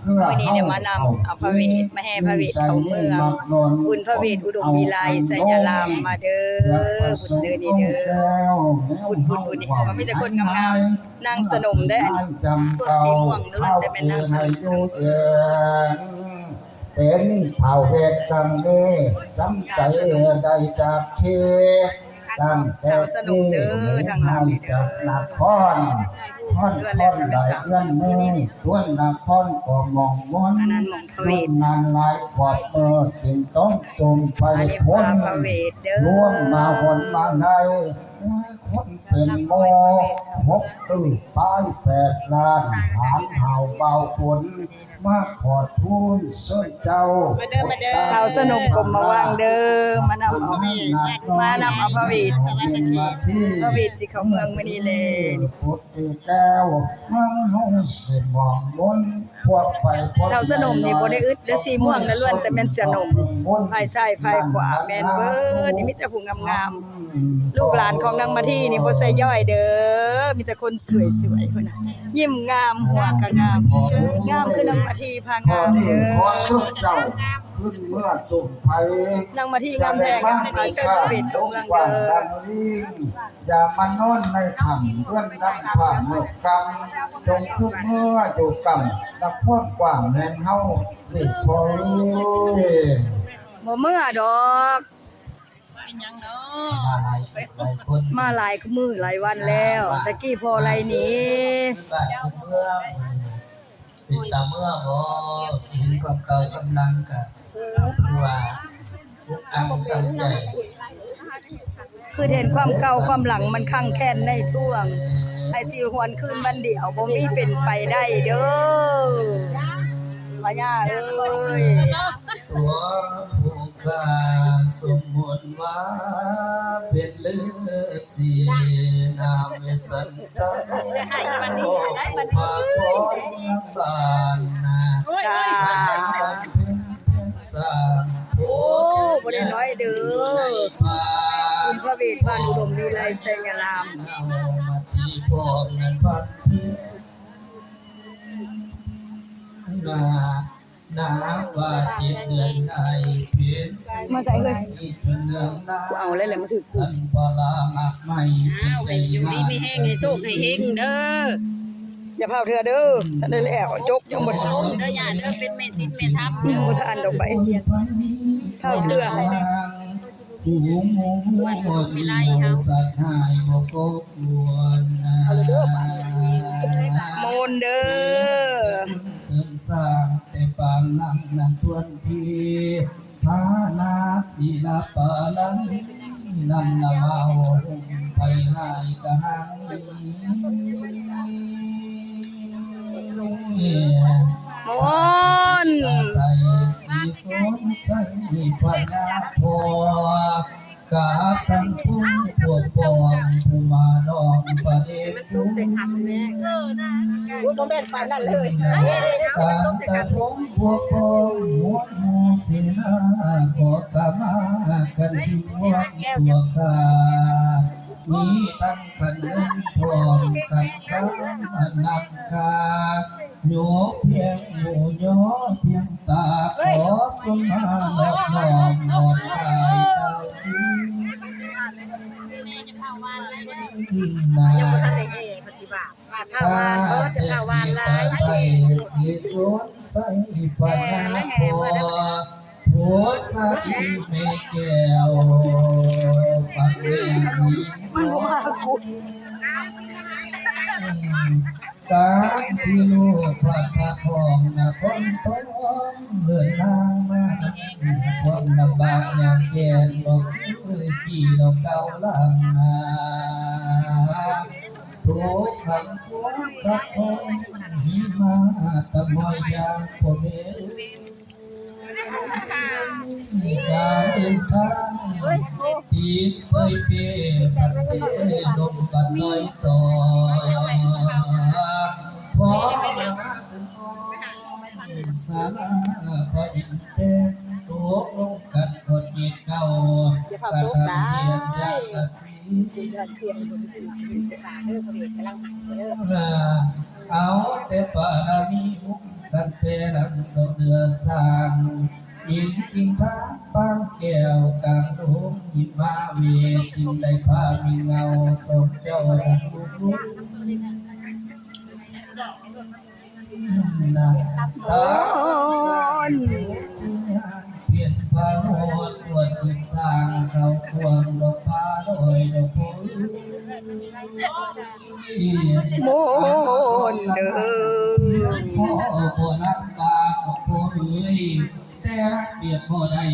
มื้อนี้เนี่ยมานำเอาพระเวทมาแห่พระเวทเข้าเมืองบุญพระเวทอุดมวิไลสัญลามมาเด้อบุญเด้อนี่เด้อบุญนี่ก็มีแต่คนงามๆนางสนมได้ออันนี้พวกสีม่วงนั่นแต่เป็นนางสนมเป็นเผ่าเหตุกังเน่จำใจได้จากเทตั้งแต่ที่ทางจากนครท่อนหลายเงินมือส่วนนครก็มองมนนานหลายขอบมือจึงต้องจมไฟพ้นร่วงมาหนมาในคนเป็นโมหกตื้อป้าย8 ล้านฐานเห่าเบาฝนมาขอทูลส้นเจ้าสาวสนุกกลมมาวางเด้อมานำเอาพระเวทพระเวทสิเข้าเมืองมื้อนี้เลยสาวสนมนี่บ่ได้อึดเด้อสีม่วงนั่นล้วนแต่แม่นสนมภายซ้ายภายขวาแม่นเบิดนี่มีแต่ผู้งามๆลูกหลานของนางมาที่นี่บ่ใส่ย่อยเด้อมีแต่คนสวยๆพุ่นน่ะยิ้มงามหัวก็งามคือนางมาที่พางามเด้อขึ้นเมื่อตุ่มไผ่นางมาที่งามแท้งามพาเชิญพระเวทเข้าเมืองเด้ออย่ามานอนในถ้ำเพื่อนน้ำผ่าเมื่อกำจงขึ้นเมื่ออยู่กำตะพ้นกว้างแห่งเฮารีบพอบ่เมื่อดอกมาหลายมื้อหลายวันแล้วตะกี้พอไรนี้ติดตามเมื่อบ่เห็นความเก่ากำลังกะคือว่าทุกอังสังใจคือเห็นความเก่าความหลังมันคั่งแค้นในท่วงให้สิหวนคืนวันเดียวบ่มีเป็นไปได้เด้อมาย่าเอ้ยตัวผู้ข้าสมมุติว่าเป็นฤาษีนามเวสันตังโอ้มาขอบ้านนาจ้าสามโอ้บ่ได้น้อยเด้อคุณพระเวทบ้านอุดมวิไลไสยลามมาที่พวกนั้นพันเพียนาว่าจิตเดือนใดเพียนมาใจเลยกูเอาเลยแหละมาถือสันปลาหักไม่อยู่นี่ไม่แห้งให้โชคให้เฮงเด้ออย่าพาเถื่อเด้อท่านได้แล้วจบยังบ่ทันเด้ออย่าเด้อเป็นแม่ศิลป์แม่ธรรมเด้อบ่ทันดอกไปข้าวเถื่อไม่ไล่เฮาสัตว์หายบ่กวนมนเด้อเสริมสร้างแต่ปางนั้นทวนทีฐานาศิลปะลังนำนำเอาไปให้กะหังมนไทยสีสนใสพญาพอกาพังผู้พวกปองผู้มาลองประเดชจุ้งบ่แม่นปานนั้นเลยการตะพงพวกปองหัวหมูสินาขอกะมากันที่วัดตัวข้ามีตั้งขันเงินทองกันข้านำคาโยเพียงหมู่โยเพียงตาขอสมาดอกน้อมนอนกายเต้าข้าเจ็บตาไทยสีสวนใสปัญญาพอหัวสาอีเมแก้วปักเรียนมันบ่มากูการที่ลูกพระพาทองนะคนท้องเดินทางมาความลำบากอย่างแก่บอกเคยกี่เราเก่าลังทุกคำทุกคำของหิมาตะมอยยางผมเองการเดินทางปีดไปเปียปัดเสียลมปัดน้อยต่อพอมาถึงสาราพอดินเต้นตัวลงกันคนมีเก่ากระทำเพียงยากกระสีเอาแต่ปารามีมุข กันเตลังดอกเดือสางอินกินทาปางแก้วกลางดงหิมาเวทินได้พามีเงาสมเจ้าดังลุกนะ โอน เพียนพาโหดปวดศึกสร้างเขาควงดอกฟ้าลอยดอกโพ โมนเด้อ พ่อบ่ลำบากพ่อเอ้ยแต่รักเกียรติบ่ได้